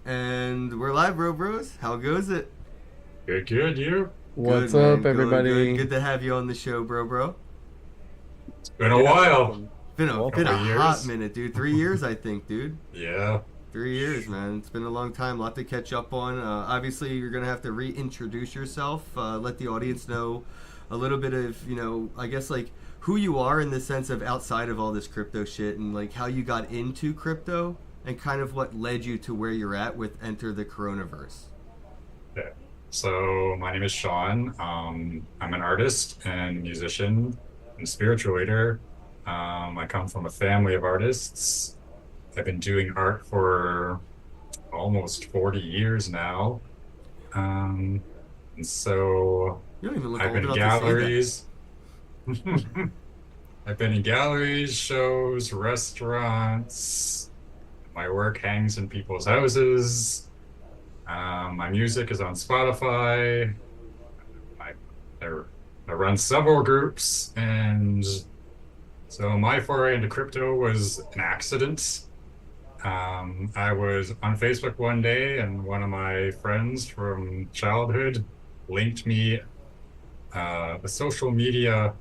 And we're live, bros. How goes it? Good, you? Good, What's man. up, Going good. everybody? Good to have you on the show, bro. It's been a Yeah, while. welcome. Been Couple a Welcome. of hot years. minute, dude. 3 years, I think, dude. Yeah. 3 years, man. It's been a long time. A lot to catch up on. Obviously, you're gonna have to reintroduce yourself. Let the audience know a little bit of, I guess like who you are in the sense of outside of all this crypto shit and like how you got into crypto and kind of what led you to where you're at with Enter the Coronaverse. Yeah. So my name is Sean. I'm an artist and musician and spiritual leader. I come from a family of artists. I've been doing art for almost 40 years now. Um, and so You don't even look I've old been in enough to say that. galleries. I've been in galleries, shows, restaurants. My work hangs in people's houses. My music is on Spotify. I, I, I run several groups, and so my foray into crypto was an accident. I was on Facebook one day, and one of my friends from childhood linked me a social media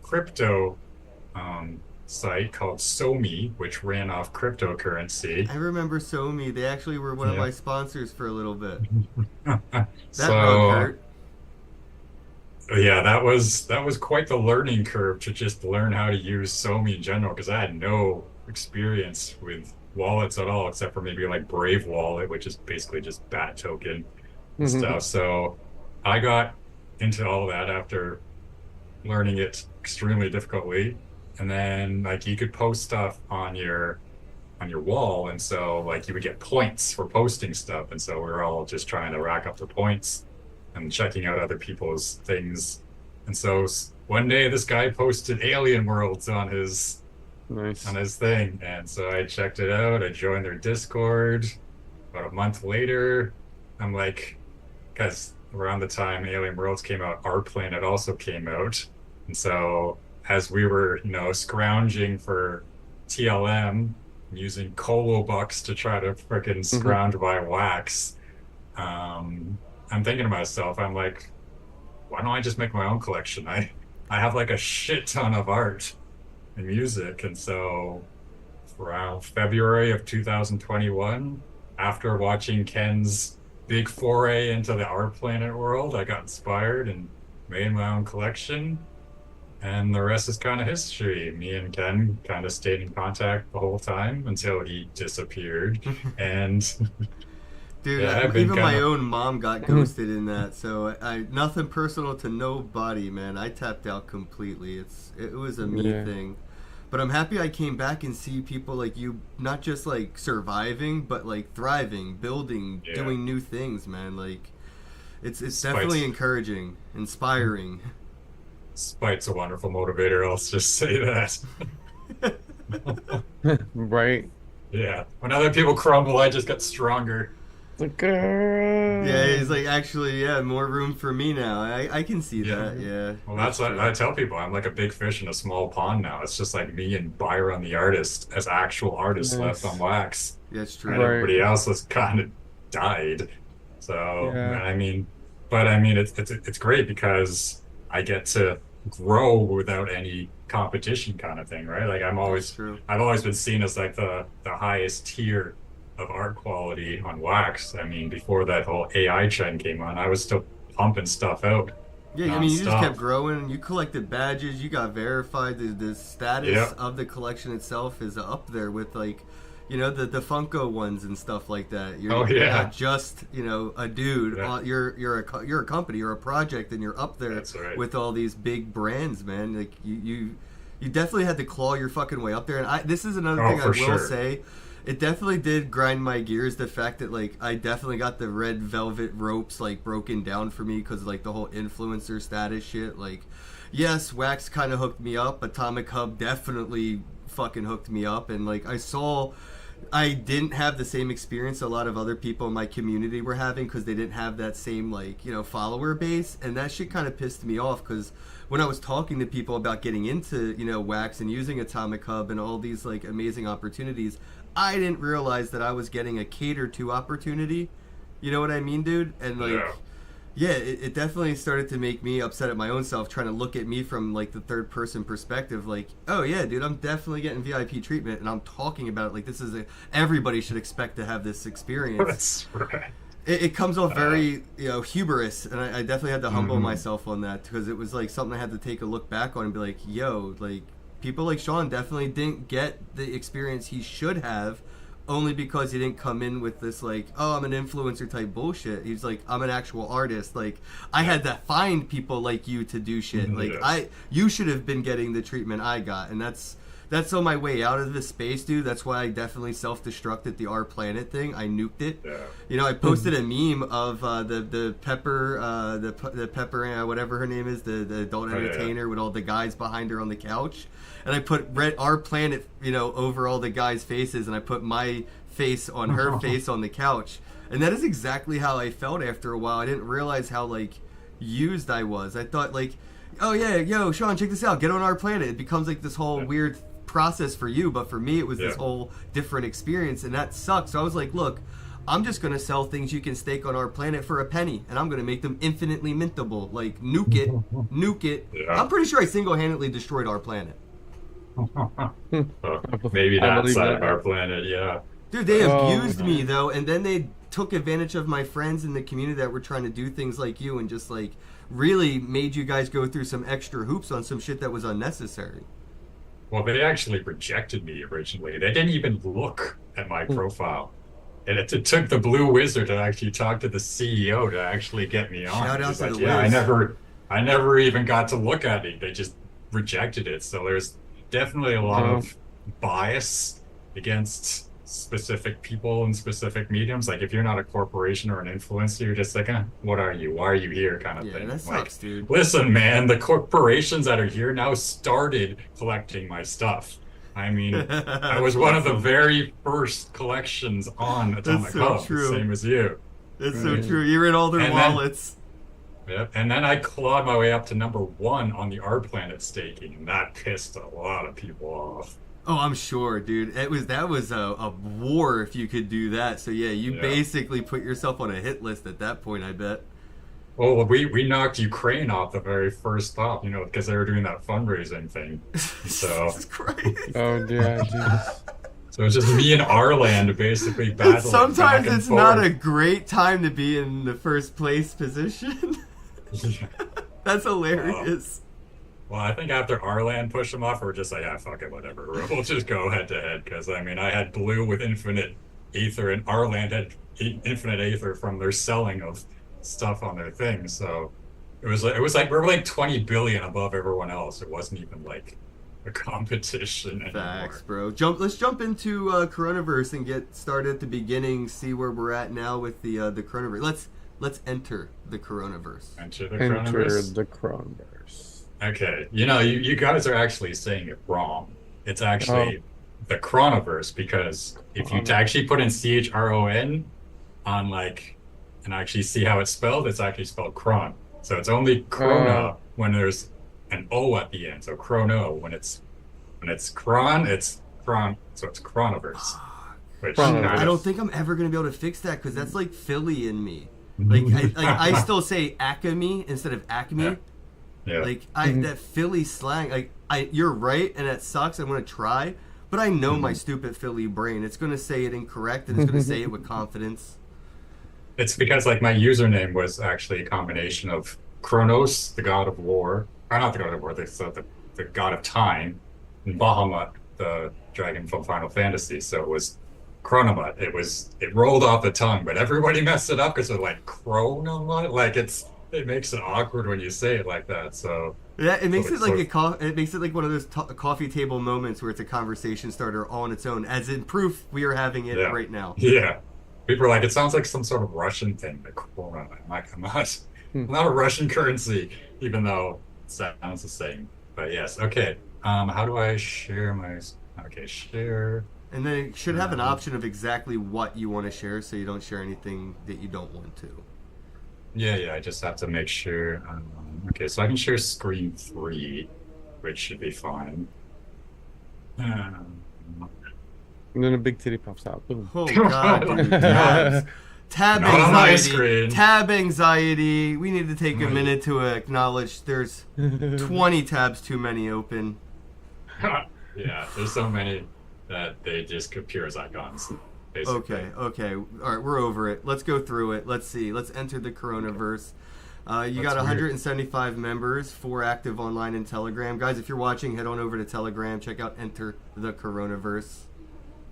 crypto site called SoMe, which ran off cryptocurrency. I remember Somi. They actually were one of Yeah. my sponsors for a little bit. That rug So hurt. yeah, that was quite the learning curve to just learn how to use SoMe in general because I had no experience with wallets at all, except for maybe like Brave Wallet, which is basically just bat token and stuff. So I got into all that after learning it extremely difficultly. And then like you could post stuff on your wall, and so like you would get points for posting stuff, and so we were all just trying to rack up the points and checking out other people's things. And so one day this guy posted alien worlds on Nice. his thing, and so I checked it out. I joined their Discord. About a month later, I'm like, because around the time Alien Worlds came out, Our Planet also came out. And so as we were, scrounging for TLM, using Colo bucks to try to freaking scrounge by wax, um, I'm thinking to myself, I'm like, why don't I just make my own collection? I have like a shit ton of art and music. And so around February of 2021, after watching Kenn's big foray into the Our Planet world, I got inspired and made my own collection. And the rest is kind of history. Me and Kenn kind of stayed in contact the whole time until he disappeared. And Dude, yeah, I've been even kind my of, own mom got ghosted in that. So I nothing personal to nobody, man. I tapped out completely. It was a me Yeah. thing. But I'm happy I came back and see people like you not just like surviving, but like thriving, building, yeah, doing new things, man. Like it's definitely spite's, encouraging, inspiring. spite's a wonderful motivator. I'll just say that. Right. Yeah. When other people crumble, I just get stronger. The Yeah, he's girl. like actually, yeah, more room for me now. I can see Yeah. that. Yeah, Well, that's that's what true. I tell people. I'm like a big fish in a small pond now. It's just like me and Byron the artist as actual artists left on Nice. wax, That's and true. Right. everybody else has kind of died. So, Yeah. I mean, but I mean, it's great because I get to grow without any competition, kind of thing, right? Like That's true. I've always been seen as like the highest tier of art quality on wax. I mean, before that whole AI trend came on, I was still pumping stuff out Yeah, I mean, you just kept nonstop. growing. You collected badges. You got verified. The status Yep. of the collection itself is up there with like, the Funko ones and stuff like that. Oh You're not yeah. just a dude. Yeah. You're a company. You're a project, and you're up there That's right. with all these big brands, man. Like you definitely had to claw your fucking way up there. And this is another Oh, thing I for will sure. say. It definitely did grind my gears. The fact that like I definitely got the red velvet ropes like broken down for me because like the whole influencer status shit. Like, yes, Wax kind of hooked me up. Atomic Hub definitely fucking hooked me up, and like I saw I didn't have the same experience a lot of other people in my community were having because they didn't have that same like follower base, and that shit kind of pissed me off because when I was talking to people about getting into wax and using Atomic Hub and all these like amazing opportunities, I didn't realize that I was getting a cater to opportunity. You know what I mean, dude? And like. Yeah. Yeah, it definitely started to make me upset at my own self, trying to look at me from like the third person perspective. Like, oh yeah, dude, I'm definitely getting VIP treatment, and I'm talking about it like this is everybody should expect to have this experience. That's right. It comes off very hubris, and I definitely had to humble myself on that because it was like something I had to take a look back on and be like, yo, like people like Sean definitely didn't get the experience he should have only because he didn't come in with this like, oh, I'm an influencer type bullshit. He's like, I'm an actual artist. Like, I had to find people like you to do shit. Like, Yes. you should have been getting the treatment I got, and that's on my way out of this space, dude. That's why I definitely self-destructed the Our Planet thing. I nuked it. Yeah. I posted a meme of the Pepper, the Pepper, whatever her name is, the adult entertainer with all the guys behind her on the couch, and I put Our Planet, over all the guys' faces, and I put my face on her face on the couch, and that is exactly how I felt after a while. I didn't realize how like used I was. I thought like, oh yeah, yo, Sean, check this out. Get on Our Planet. It becomes like this whole weird process for you, but for me it was this whole different experience, and that sucks. So I was like, look, I'm just gonna sell things you can stake on Our Planet for a penny, and I'm gonna make them infinitely mintable. Like nuke it, nuke it. Yeah. I'm pretty sure I single-handedly destroyed Our Planet. Maybe I that believe side that. of Our Planet, yeah. Dude, they Oh, abused me though, and then they took advantage of my friends in the community that were trying to do things like you, and just like really made you guys go through some extra hoops on some shit that was unnecessary. Well, they actually rejected me originally. They didn't even look at my profile. And it took the Blue Wizard to actually talk to the CEO to actually get me on. Shout out He's to like, the yeah, Wiz. I never even got to look at it. They just rejected it. So there's definitely a lot of bias against specific people and specific mediums. Like if you're not a corporation or an influencer, you're just like, what are you? Why are you here? Kind of Yeah, thing. that Like, sucks, dude. listen, man, the corporations that are here now started collecting my stuff. I mean, I was one of the very first collections on Atomic so Hub, true. same as you. That's so true. You're in all their And then- wallets. Yep. And then I clawed my way up to #1 on the Our Planet staking, and that pissed a lot of people off. Oh, I'm sure, dude. That was a war if you could do that. So yeah, you Yeah. basically put yourself on a hit list at that point, I bet. Well, we knocked Ukraine off the very first stop, because they were doing that fundraising thing. So, Jesus Christ. Oh yeah, Jesus. so it's just me and Arland basically battling. Sometimes back and it's not a forth. great time to be in the first place position. That's hilarious. Well, I think after Arland pushed him off, we're just like, fuck it, whatever. We'll just go head to head. Because, I mean, I had Blue with infinite Aether, and Arland had infinite Aether from their selling of stuff on their thing. So it was like we were like 20 billion above everyone else. It wasn't even like a competition anymore. Facts, bro. Let's jump into coronavirus and get started at the beginning. See where we're at now with the coronavirus. Let's enter the coronavirus. Enter the Enter coronavirus. the coronavirus. Okay, you guys are actually saying it wrong. It's actually the Chronoverse, because if you actually put in CHRON on and actually see how it's spelled, it's actually spelled Chron. So it's only Chrono when there's an O at the end. So Chrono when it's Chron, it's Chron. So it's Chronoverse. Which Chronoverse. I don't think I'm ever gonna be able to fix that because that's like Philly in me. I still say Acme instead of Acme. Yeah. That Philly slang. You're right, and that sucks. I'm gonna try, but I know my stupid Philly brain. It's gonna say it incorrect, and it's gonna say it with confidence. It's because my username was actually a combination of Kronos, the god of war, or not the god of war, the god of time, and Bahamut, the dragon from Final Fantasy. So it was Chronomut. It rolled off the tongue, but everybody messed it up because they're like Chronomut. It makes it awkward when you say it like that. So Yeah, it makes it So like it makes it like one of those coffee table moments where it's a conversation starter all on its own. As in proof, we are having it Yeah. right now. yeah, people are like, it sounds like some sort of Russian thing, like Corona. I'm not a Russian currency, even though it sounds the same. But yes, okay. How do I share my? Okay, share. And then it should have an option of exactly what you want to share, so you don't share anything that you don't want to. Yeah, I just have to make sure. Okay, so I can share screen 3, which should be fine. Um, And then a big titty pops out. Boom. Oh God, dude, tabs. Tab Not on my anxiety. screen. Tab anxiety. We need to take a minute to acknowledge there's 20 tabs too many open. Yeah, there's so many that they just appear as icons. Basically. Okay. All right, we're over it. Let's go through it. Let's see. Let's enter the Coronaverse. You got 175 members, 4 active online in Telegram. Guys, if you're watching, head on over to Telegram. Check out Enter the Coronaverse.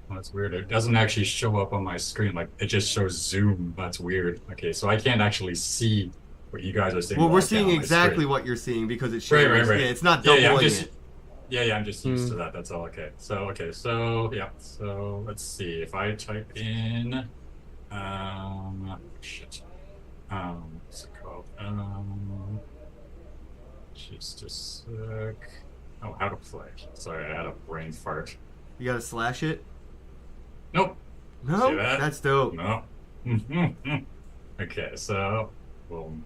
That's weird. It doesn't actually show up on my screen. Like, it just shows Zoom. That's weird. Okay, so I can't actually see what you guys are saying. Well, we're seeing exactly what you're seeing because it shows. Right. Yeah, it's not doubling it. I'm just used to that. That's all. Okay. So yeah. So let's see. If I type in, what's it called? Just a sec. Oh, how to play. Sorry, I had a brain fart. You gotta slash it. Nope. No, See that? that's dope. No. Okay, so boom.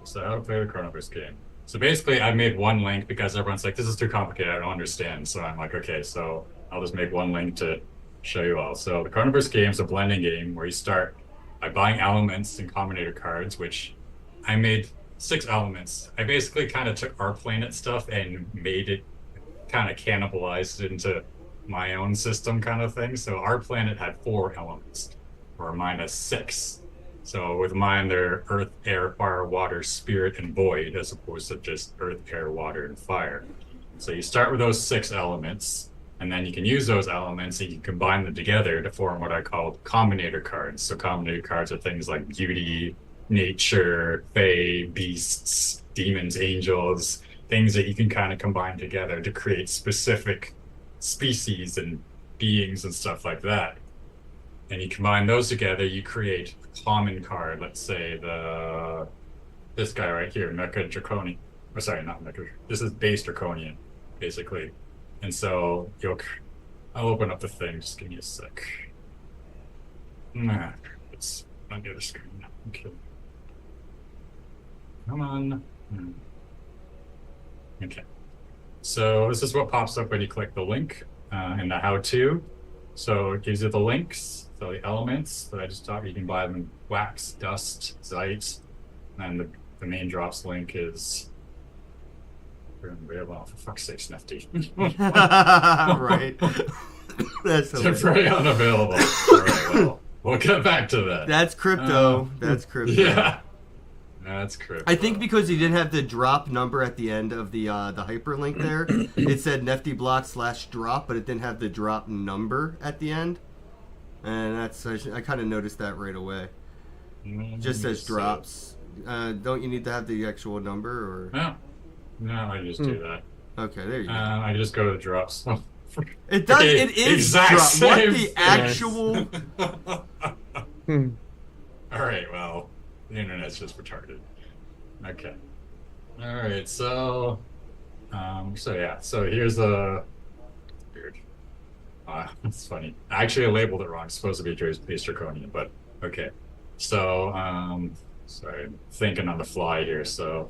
So how to play the Coronaverse game. So basically, I made one link because everyone's like, "This is too complicated. I don't understand." So I'm like, "Okay, so I'll just make one link to show you all." So the Coronaverse game is a blending game where you start by buying elements and combinator cards, which I made 6 elements. I basically kind of took our planet stuff and made it kind of cannibalized into my own system kind of thing. So our planet had 4 elements, where mine has 6. So with mine, they're earth, air, fire, water, spirit, and void, as opposed to just earth, air, water, and fire. So you start with those 6 elements, and then you can use those elements and you can combine them together to form what I call combinator cards. So combinator cards are things like beauty, nature, fae, beasts, demons, angels, things that you can kind of combine together to create specific species and beings and stuff like that. And you combine those together, you create a common card. Let's say this guy right here, Mecha Draconian. Oh, sorry, not Mecha. This is base Draconian, basically. And so I'll open up the thing. Just give me a sec. It's on the other screen now. Okay. Come on. Okay. So this is what pops up when you click the link in the how-to. So it gives you the links, so the elements that I just taught you. You can buy them in wax, dust, zite, and the main drops link is well, for fuck's sake, Snefty. Right. That's very unavailable. All right, well, we'll get back to that. That's crypto. That's crypto. Yeah. That's crypto. I think because he didn't have the drop number at the end of the hyperlink there, it said Nefty block /drop, but it didn't have the drop number at the end. And I kind of noticed that right away. Just says drops. Don't you need to have the actual number or? No, I just do that. Okay, there you go. I just go to the drops. It does. Okay, it is exact drop. same What the thing. actual? All right. Well, the internet's just retarded. Okay. All right. So, So here's a weird. It's funny. Actually, I labeled it wrong. It's supposed to be base Draconian, but okay. So, sorry, I'm thinking on the fly here. So,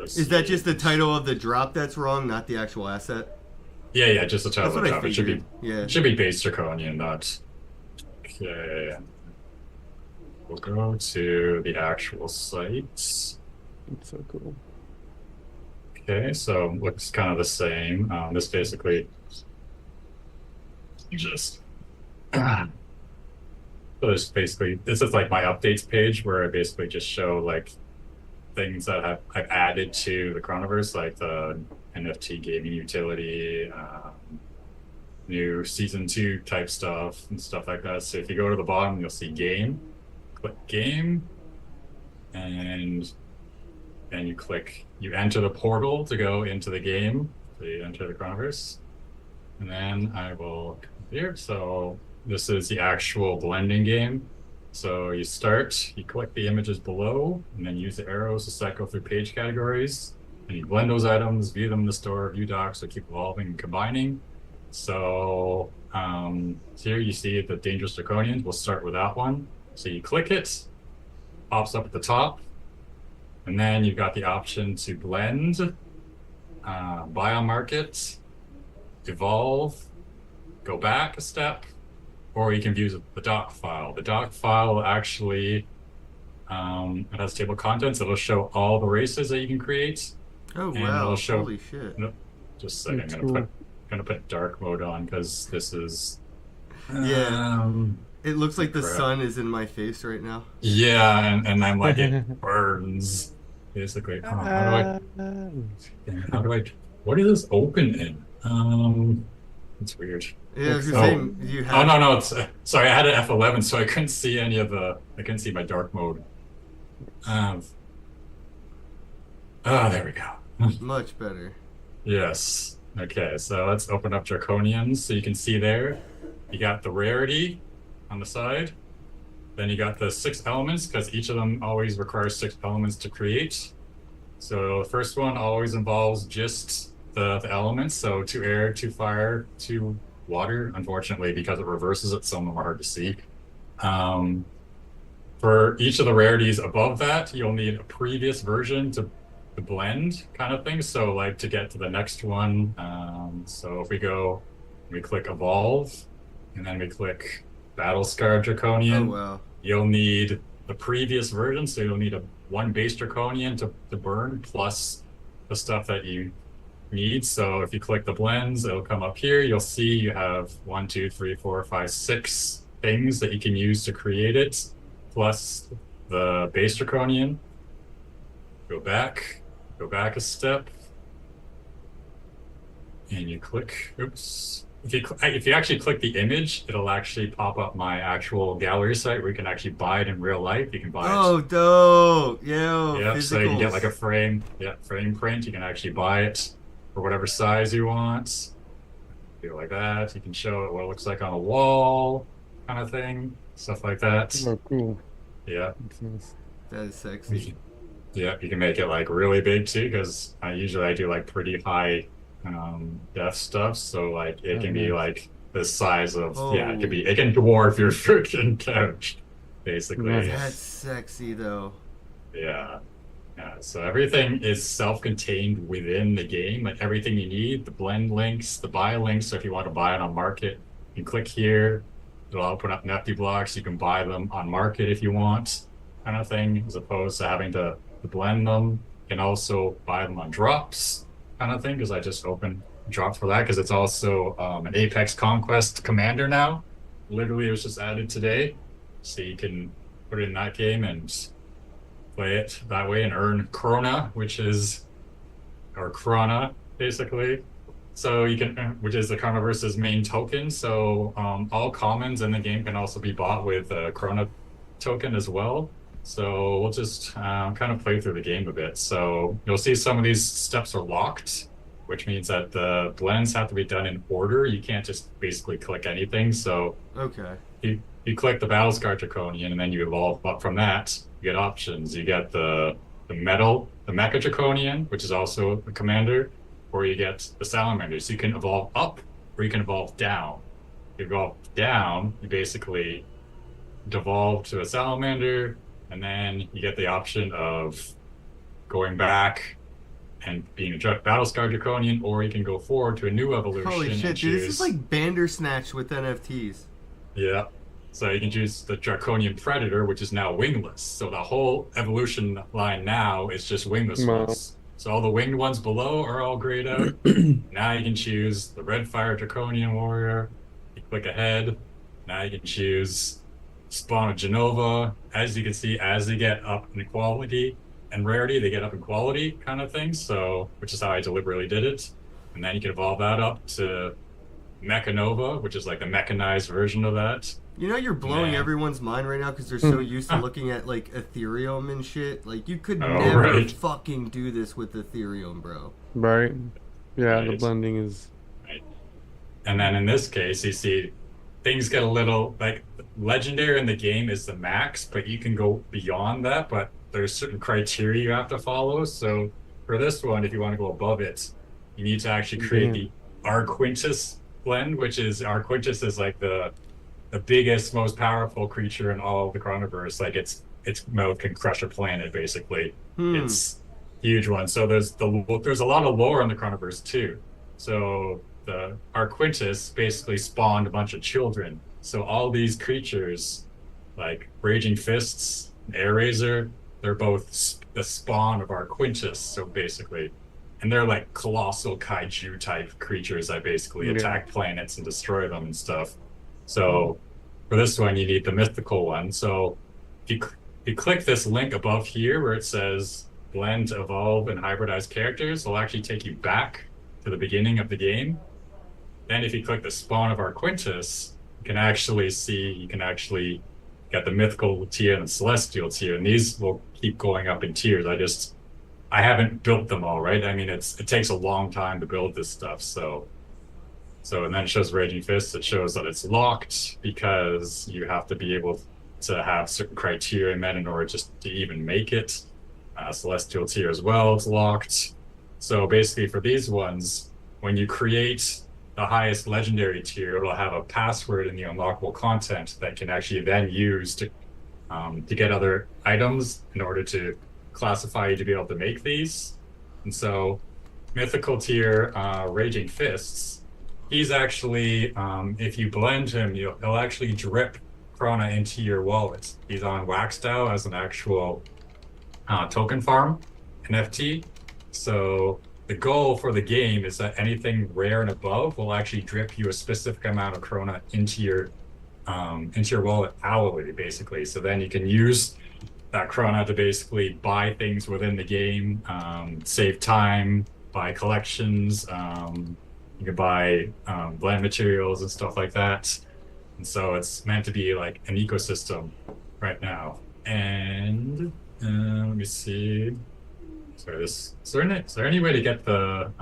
Is that just the title of the drop that's wrong, not the actual asset? Yeah, just the title That's of the what I drop. figured. It should be base Draconian, not. Okay. We'll go to the actual site. It's so cool. Okay, so looks kind of the same. This basically just. So this is like my updates page where I basically just show like things that I've added to the Coronaverse, like the NFT gaming utility, new season 2 type stuff and stuff like that. So if you go to the bottom, you'll see game, click game, and then you enter the portal to go into the game. So you enter the Coronaverse, and then I will come here. So this is the actual blending game. So you click the images below, and then use the arrows to cycle through page categories. And you blend those items, view them in the store, view docs, so keep evolving and combining. So here you see the dangerous draconians. We'll start with that one. So you click it, pops up at the top, and then you've got the option to blend, buy on market, evolve, go back a step, or you can view the doc file. The doc file actually it has table contents. It'll show all the races that you can create. Oh And wow! it'll show, Holy shit! no, just a second. That's I'm gonna put dark mode on because this is. Yeah. It looks like the crap. sun is in my face right now. Yeah, and I'm like it burns. Basically, how do I? What is this open in? It's weird. Yeah, I was Oh. gonna say you have. Oh no, it's sorry. I had an F11, so I couldn't see any of the. I couldn't see my dark mode. Oh, there we go. Much better. Yes. Okay, so let's open up Draconians. So you can see there, you got the rarity on the side. Then you got the 6 elements, because each of them always requires 6 elements to create. So the first one always involves just the elements. So 2 air, 2 fire, 2 water. Unfortunately, because it reverses it, some of them are hard to see. For each of the rarities above that, you'll need a previous version to blend kind of thing. So like to get to the next one. So if we click evolve, and then we click battle scar draconian, Oh wow! you'll need the previous version. So you'll need one base draconian to burn plus the stuff that you need. So if you click the blends, it'll come up here. You'll see you have 1, 2, 3, 4, 5, 6 things that you can use to create it, plus the base draconian. Go back a step, and you click. Oops. If you actually click the image, it'll actually pop up my actual gallery site where you can actually buy it in real life. You can buy Oh, it. dope! Yo, Yeah, so you can get physicals. like a frame print. You can actually buy it for whatever size you want. Do like that. You can show it what it looks like on a wall, kind of thing, stuff like that. Oh, cool. Yeah. That's nice. That is sexy. Yeah, you can make it like really big too, because I do like pretty high def stuff. So like it can be like the size of it can dwarf your freaking couch, basically. Nice. That's sexy though. Yeah. Yeah. So everything is self-contained within the game. Like everything you need, the blend links, the buy links. So if you want to buy it on market, you can click here. It'll open up Nifty blocks. You can buy them on market if you want, kind of thing, as opposed to having to blend them. You can also buy them on drops, kind of thing, because I just opened drops for that, because it's also an Apex Conquest commander now. Literally, it was just added today. So you can put it in that game and play it that way and earn Krona, Krona, basically. So you can, which is the Chronoverse's main token. So all commons in the game can also be bought with a Krona token as well. So we'll just kind of play through the game a bit. So you'll see some of these steps are locked, which means that the blends have to be done in order. You can't just basically click anything. So Okay. you click the Battle Scar Draconian, and then you evolve up from that. You get options. You get the Mecha Draconian, which is also a commander, or you get the Salamander. So you can evolve up, or you can evolve down. If you evolve down, you basically devolve to a Salamander, and then you get the option of going back and being a Battlescar Draconian, or you can go forward to a new evolution. Holy shit, and dude, this choose, is like Bandersnatch with NFTs. yeah. So you can choose the Draconian Predator, which is now wingless. So the whole evolution line now is just wingless Wow. ones. So all the winged ones below are all grayed out. Now you can choose the Red Fire Draconian Warrior. You click ahead. Now you can choose Spawn of Genova. As you can see, as they get up in quality and rarity, they get up in quality kind of thing. So, which is how I deliberately did it. And then you can evolve that up to Mechanova, which is like the mechanized version of that. You know you're blowing Man. everyone's mind right now because they're so used to looking at like Ethereum and shit. Like you could Oh, never right. fucking do this with Ethereum, bro. Right? Yeah, the Right. blending is. And then in this case, you see things get a little like legendary in the game is the max, but you can go beyond that. But there's certain criteria you have to follow. So for this one, if you want to go above it, you need to actually create the Arquintus blend, which is Arquintus is like the biggest, most powerful creature in all of the Chronoverse. Like its mouth can crush a planet, basically. It's huge one. So there's a lot of lore in the Chronoverse too. So the Arquintus basically spawned a bunch of children. So all these creatures, like Raging Fists, Air Razor, they're both the spawn of Arquintus. So basically, and they're like colossal kaiju type creatures that basically attack planets and destroy them and stuff. So for this one, you need the mythical one. So if you click this link above here where it says blend, evolve, and hybridize characters, it'll actually take you back to the beginning of the game. Then if you click the spawn of Arquintus, you can actually get the mythical tier and the celestial tier, and these will keep going up in tiers. I haven't built them all, right? I mean, it takes a long time to build this stuff, so and then it shows Raging Fist. It shows that it's locked because you have to be able to have certain criteria met in order just to even make it. Celestial tier as well, it's locked. So basically for these ones, when you create the highest legendary tier, it'll have a password in the unlockable content that can actually then use to get other items in order to classify you to be able to make these. And so mythical tier Raging Fists, he's actually, if you blend him, he'll actually drip Krona into your wallet. He's on Waxdow as an actual token farm NFT. So the goal for the game is that anything rare and above will actually drip you a specific amount of Krona into your wallet hourly, basically. So then you can use that Krona to basically buy things within the game, save time, buy collections. You can buy blend materials and stuff like that. And so it's meant to be like an ecosystem right now. And let me see. Sorry, is there any way to get the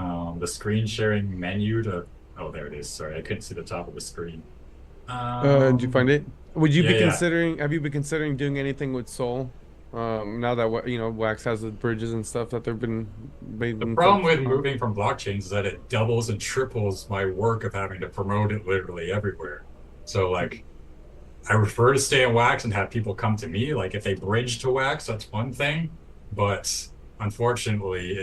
screen sharing menu to? Oh, there it is. Sorry, I couldn't see the top of the screen. Did you find it? Would you be yeah. considering? Have you been considering doing anything with Soul? Now that Wax has the bridges and stuff that they've been made. The problem with moving from blockchains is that it doubles and triples my work of having to promote it literally everywhere. So like, I prefer to stay in Wax and have people come to me. Like if they bridge to Wax, that's one thing, but unfortunately,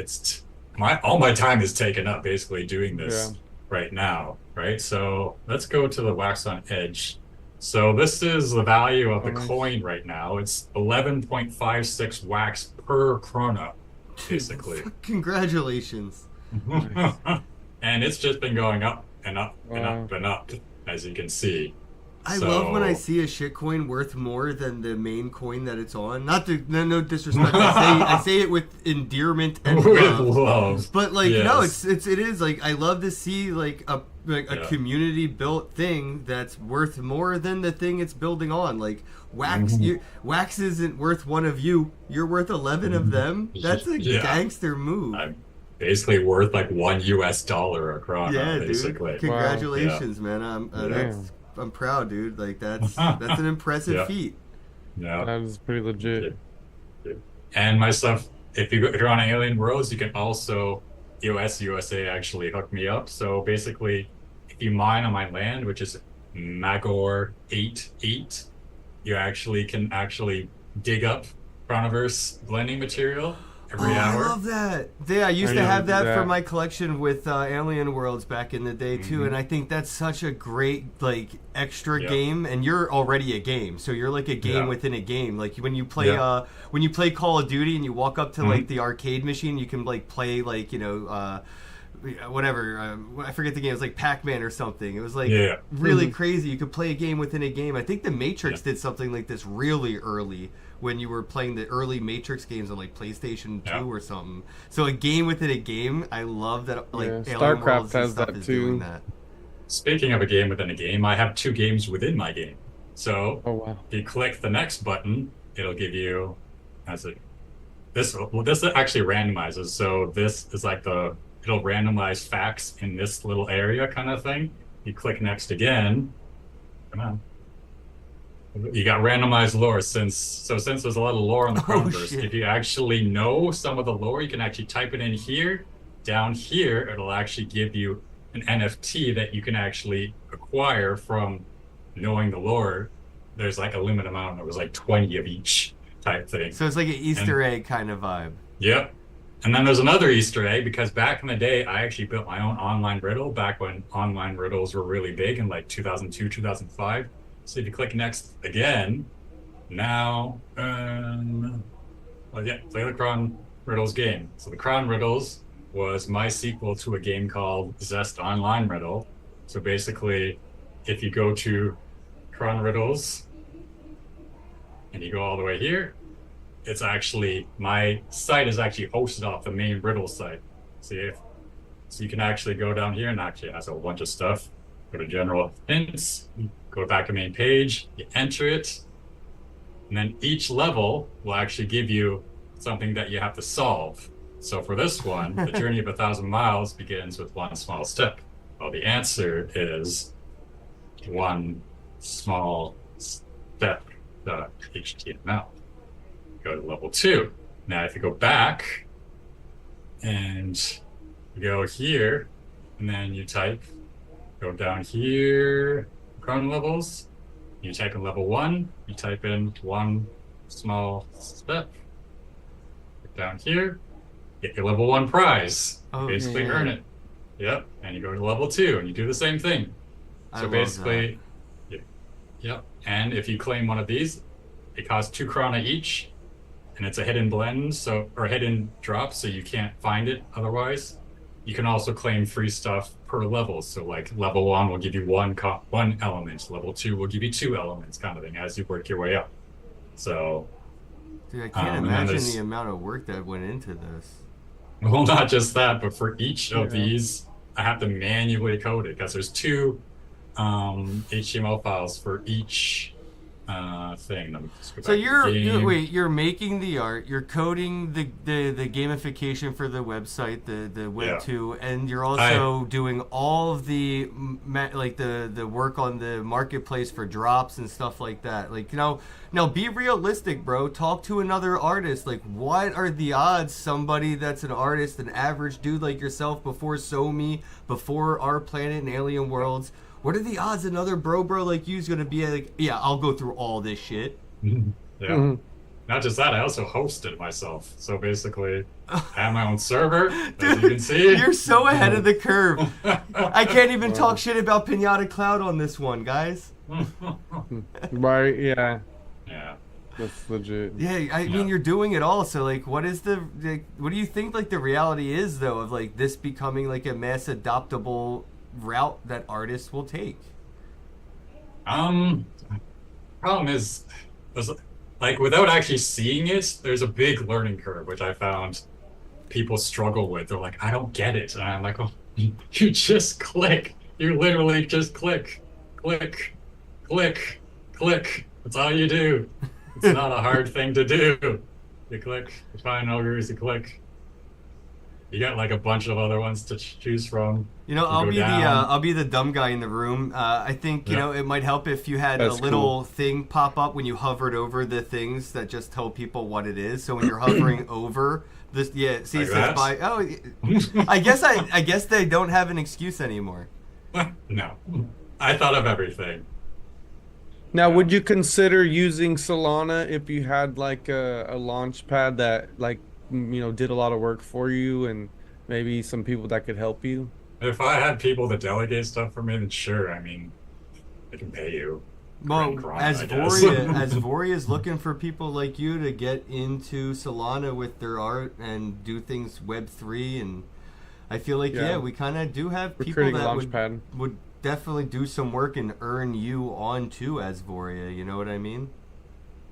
all my time is taken up basically doing this right now, right? So let's go to the Wax on Edge. So this is the value of the coin right now. It's 11.56 wax per Krona, basically. Congratulations. And it's just been going up and up and up and up, as you can see. I love when I see a shitcoin worth more than the main coin that it's on. No disrespect. I say it with endearment and love. But like, no, it is like, I love to see like a community built thing that's worth more than the thing it's building on. Like Wax, Wax isn't worth one of you. You're worth 11 of them. That's a gangster move. I'm basically worth like $1 a Krona, basically. Dude. Congratulations, man. I'm proud, dude. Like that's an impressive feat. Yeah, that is pretty legit. And my stuff, if you're on Alien Worlds, you can also EOS USA actually hook me up. So basically, if you mine on my land, which is Magor 88, you can dig up Chronoverse blending material every hour. I love that. Yeah, I used to have that for my collection with Alien Worlds back in the day too, and I think that's such a great like extra game. And you're already a game, so you're like a game within a game. Like when you play Call of Duty and you walk up to like the arcade machine, you can like play like whatever. I forget the game. It was like Pac-Man or something. It was like really crazy. You could play a game within a game. I think the Matrix did something like this really early when you were playing the early Matrix games on like PlayStation 2 or something. So a game within a game. I love that. Like StarCraft has that too. Doing that. Speaking of a game within a game, I have 2 games within my game. So if you click the next button, it'll give you this actually randomizes. So this is like it'll randomize facts in this little area kind of thing. You click next again. Come on. You got randomized lore since there's a lot of lore on the Oh Crownverse. shit. If you actually know some of the lore, you can actually type it in here. Down here, it'll actually give you an NFT that you can actually acquire from knowing the lore. There's like a limit amount. There was like 20 of each type thing. So it's like an Easter And egg kind of vibe. yep. And then there's another Easter egg because back in the day, I actually built my own online riddle back when online riddles were really big in like 2002, 2005. So if you click next again, now, well, yeah, play the Crown Riddles game. So the Crown Riddles was my sequel to a game called Zest Online Riddle. So basically, if you go to Crown Riddles and you go all the way here, it's actually my site is actually hosted off the main riddle site. So you can actually go down here and actually it has a bunch of stuff. Go to general hints, go back to main page, you enter it, and then each level will actually give you something that you have to solve. So for this one, the journey of 1,000 miles begins with one small step. Well, the answer is one small step.html. Go to level 2. Now, if you go back and you go here, and then you go down here, Chrome levels, you type in level 1, you type in one small step. Down here, get your level 1 prize. Oh, Basically yeah. earn it. Yep. And you go to level 2 and you do the same thing. I So love basically, yep. And if you claim one of these, it costs 2 krona each, and it's a hidden blend, or hidden drop, so you can't find it otherwise. You can also claim free stuff per level. So like level 1 will give you one element, level 2 will give you 2 elements, kind of thing, as you work your way up. So, Dude, I can't and then imagine there's- the amount of work that went into this. well, not just that, but for each of Yeah. these, I have to manually code it because there's 2 HTML files for each thing. Let me just go So back to the game. you're making the art, you're coding the gamification for the website, the Web Yeah. 2, and you're also doing all of the the work on the marketplace for drops and stuff like that. Like, now be realistic, bro. Talk to another artist. Like, what are the odds somebody that's an artist, an average dude like yourself, before SoMe, before Our Planet and Alien Worlds, what are the odds another bro like you is gonna be like, yeah, I'll go through all this shit? Yeah. Mhm. Not just that, I also hosted myself. So basically, I have my own server, as you can see. You're so ahead of the curve. I can't even talk shit about Pinata Cloud on this one, guys. Right? Yeah, Yeah. that's legit. Yeah, I Yeah. mean, you're doing it all. So, like, what do you think, like, the reality is, though, of, like, this becoming, like, a mass adoptable route that artists will take? Problem is, like, without actually seeing it, there's a big learning curve, which I found people struggle with. They're like, I don't get it. And I'm like, oh, you just click. You literally just click, click, click, click. That's all you do. It's not a hard thing to do. You click, you find ogres, you click. You got like a bunch of other ones to choose from. I'll go be down. I'll be the dumb guy in the room. I think Yeah. it might help if you had That's a little thing pop up when you hovered over the things that just tell people what it is. So when you're hovering over this, yeah, see, it Like says that? by. Oh, I guess they don't have an excuse anymore. No, I thought of everything. Now, would you consider using Solana if you had like a launch pad that did a lot of work for you and maybe some people that could help you? If I had people to delegate stuff for me, then sure. I mean, they can pay you. Well, Grind, as I guess. Voria is looking for people like you to get into Solana with their art and do things Web3, and I feel like Yeah. we kind of do have We're people creating a that launch pad. would definitely do some work and earn you on too as Voria. You know what I mean?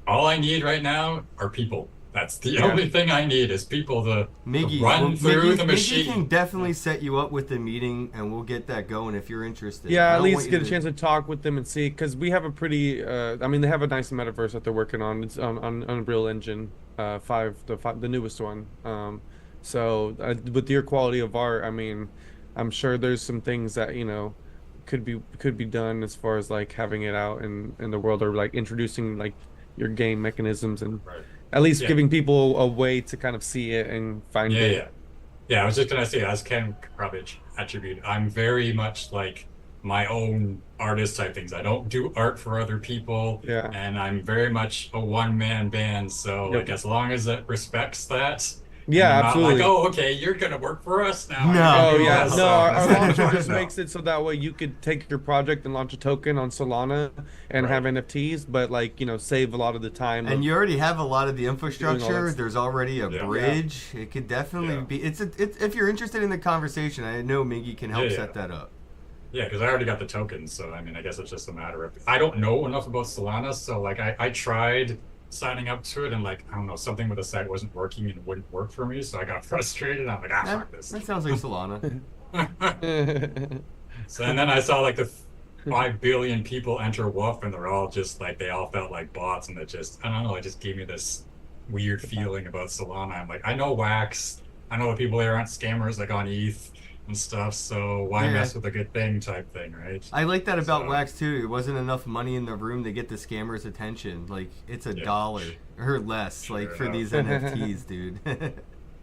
All I need right now are people. That's the Yeah. only thing I need is people to Miggy, run through the Miggy machine. can definitely set you up with the meeting, and we'll get that going if you're interested. I Yeah, at don't least want you get a chance to talk with them and see, because we have a pretty, they have a nice metaverse that they're working on. It's on Unreal Engine 5, the newest one. So with your quality of art, I mean, I'm sure there's some things that, could be done as far as like having it out in the world, or like introducing like your game mechanisms, and Right. at least Yeah. giving people a way to kind of see it and find Yeah, it. yeah. Yeah, I was just gonna say, as Ken could probably attribute, I'm very much like my own artist type things. I don't do art for other people, Yeah. and I'm very much a one-man band. So, Yep. like, as long as it respects that, and Yeah, they're not like, absolutely. "Oh, okay, you're gonna work for us now." No. You're gonna Oh do yeah, this," no, so our that's launcher fine, just no. makes it so that way you could take your project and launch a token on Solana and have Right. NFTs, but like, save a lot of the time And of you already have a lot of the doing all infrastructure. that There's already a Yeah. bridge. It could definitely Yeah. be. It's if you're interested in the conversation, I know Miggy can help Yeah, yeah. set that up. Yeah, because I already got the tokens, so I mean, I guess it's just a matter of I don't know enough about Solana, so like I tried signing up to it, and like I don't know, something with the site wasn't working and wouldn't work for me, so I got frustrated. I'm like, fuck this. That sounds like Solana. So and then I saw like the 5 billion people enter Wolf, and they're all just like they all felt like bots, and it just I don't know, it just gave me this weird feeling about Solana. I'm like, I know Wax, I know the people there aren't scammers like on ETH and stuff, so why Yeah. mess with a good thing type thing, right? I like that about So- Wax too. It wasn't enough money in the room to get the scammers' attention. Like it's Yeah. $1 or less, Sure like for enough. these NFTs, dude.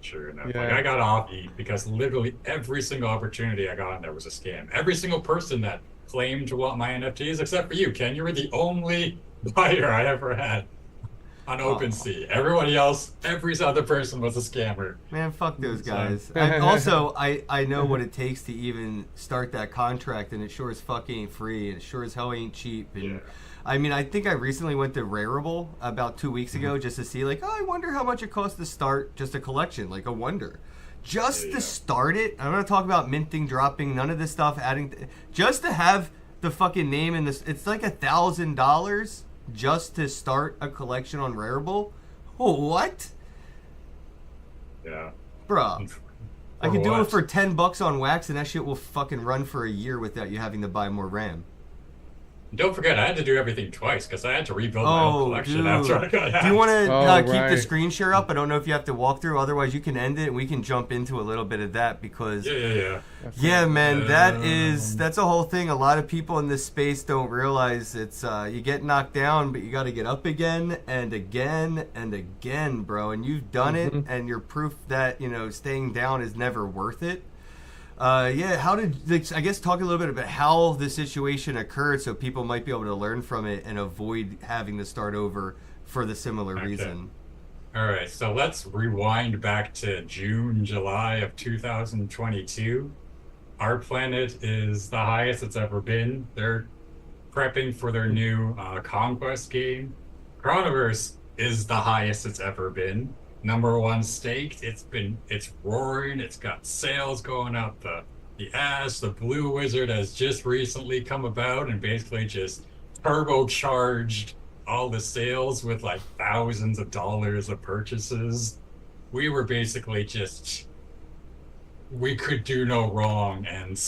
Sure enough. Yeah. Like I got off ETH because literally every single opportunity I got on there was a scam. Every single person that claimed to want my NFTs, except for you, Ken, you were the only buyer I ever had on Aw. OpenSea. Everybody else, every other person was a scammer. Man, fuck those So- guys. I know what it takes to even start that contract, and it sure as fuck ain't free, and it sure as hell ain't cheap. And Yeah. I mean, I think I recently went to Rarible about 2 weeks ago just to see, like, oh, I wonder how much it costs to start just a collection, like a wonder. Just Yeah. to start it, I'm not talking about minting, dropping, none of this stuff, just to have the fucking name in this. It's like $1,000 just to start a collection on Rarible. What? Yeah. Bruh. I For could do it what? for $10 on Wax, and that shit will fucking run for a year without you having to buy more RAM. Don't forget, I had to do everything twice because I had to rebuild my own Oh, collection dude. after I got hacked. Do you want to Oh, keep the right. screen share up? I don't know if you have to walk through. Otherwise, you can end it, and we can jump into a little bit of that because, Yeah. yeah, man, that's a whole thing. A lot of people in this space don't realize it's you get knocked down, but you got to get up again and again and again, bro. And you've done it, and you're proof that staying down is never worth it. Yeah, how did, like, I guess talk a little bit about how the situation occurred so people might be able to learn from it and avoid having to start over for the similar Okay. reason. All right, so let's rewind back to June, July of 2022. Our planet is the highest it's ever been. They're prepping for their new Conquest game. Chronoverse is the highest it's ever been. #1 staked. It's roaring. It's got sales going up the ass. The Blue Wizard has just recently come about and basically just turbocharged all the sales with like thousands of dollars of purchases. We were basically we could do no wrong, and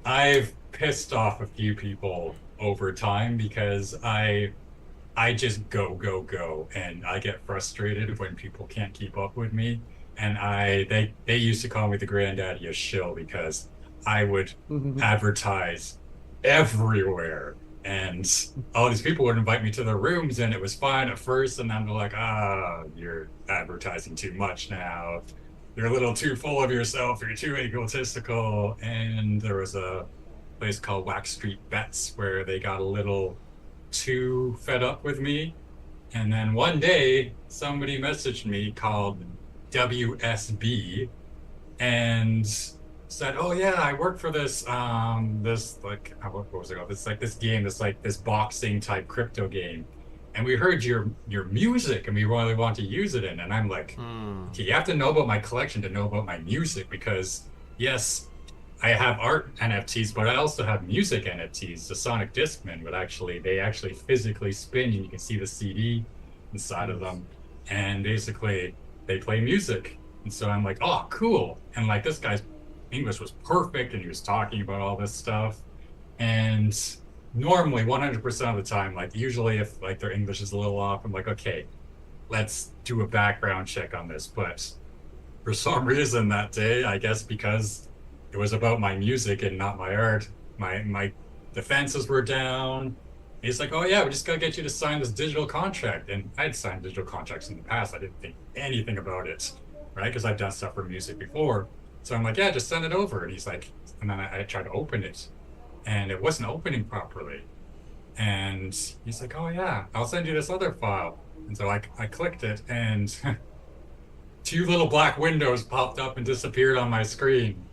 I've pissed off a few people over time because I just go, and I get frustrated when people can't keep up with me. And they used to call me the granddaddy of shill because I would advertise everywhere, and all these people would invite me to their rooms, and it was fine at first, and then they're like, you're advertising too much now. You're a little too full of yourself, you're too egotistical. And there was a place called Wax Street Bets where they got a little too fed up with me. And then one day somebody messaged me called WSB and said, oh yeah, I work for this what was it called, this boxing type crypto game, and we heard your music and we really want to use it in. And I'm like, okay, you have to know about my collection to know about my music, because yes, I have art NFTs, but I also have music NFTs. The Sonic Discman they actually physically spin, and you can see the CD inside of them. And basically, they play music. And so I'm like, oh, cool. And like this guy's English was perfect, and he was talking about all this stuff. And normally, 100% of the time, like usually if like their English is a little off, I'm like, okay, let's do a background check on this. But for some reason that day, I guess because it was about my music and not my art, my defenses were down. He's like, "Oh yeah, we just gotta get you to sign this digital contract." And I'd signed digital contracts in the past. I didn't think anything about it, right? Because I've done stuff for music before. So I'm like, "Yeah, just send it over." And he's like, and then I tried to open it, and it wasn't opening properly. And he's like, "Oh yeah, I'll send you this other file." And so I clicked it, and two little black windows popped up and disappeared on my screen.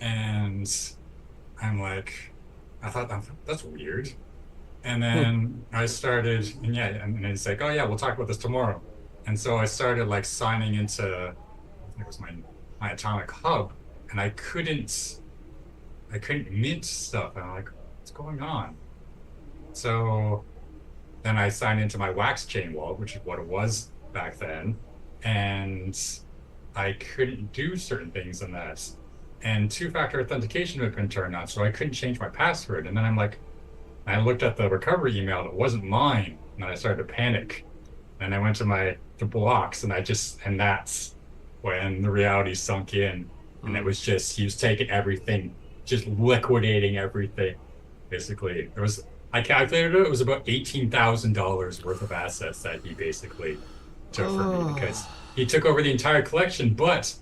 And I'm like, I thought that's weird. And then I started, and yeah, and it's like, "Oh yeah, we'll talk about this tomorrow." And so I started like signing into, I think it was my Atomic Hub, and I couldn't mint stuff, and I'm like, "What's going on?" So then I signed into my Wax chain wallet, which is what it was back then, and I couldn't do certain things in that. And two-factor authentication had been turned on, so I couldn't change my password. And then I looked at the recovery email, and it wasn't mine, and I started to panic. And I went to blocks, and that's when the reality sunk in, and it was just he was taking everything, just liquidating everything. Basically, I calculated it was about $18,000 worth of assets that he basically took from me because he took over the entire collection. But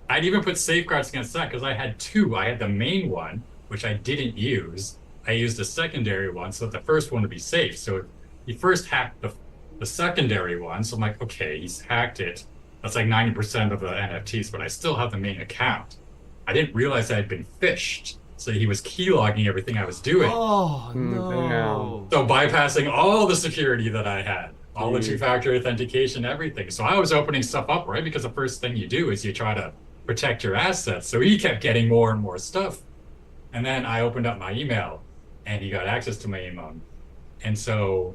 I'd even put safeguards against that because I had two. I had the main one, which I didn't use. I used a secondary one so that the first one would be safe. So he first hacked the secondary one. So I'm like, okay, he's hacked it. That's like 90% of the NFTs, but I still have the main account. I didn't realize I had been phished. So he was keylogging everything I was doing. Oh no! So bypassing all the security that I had, all the two-factor authentication, everything. So I was opening stuff up, right? Because the first thing you do is you try to protect your assets. So he kept getting more and more stuff. And then I opened up my email and he got access to my email. And so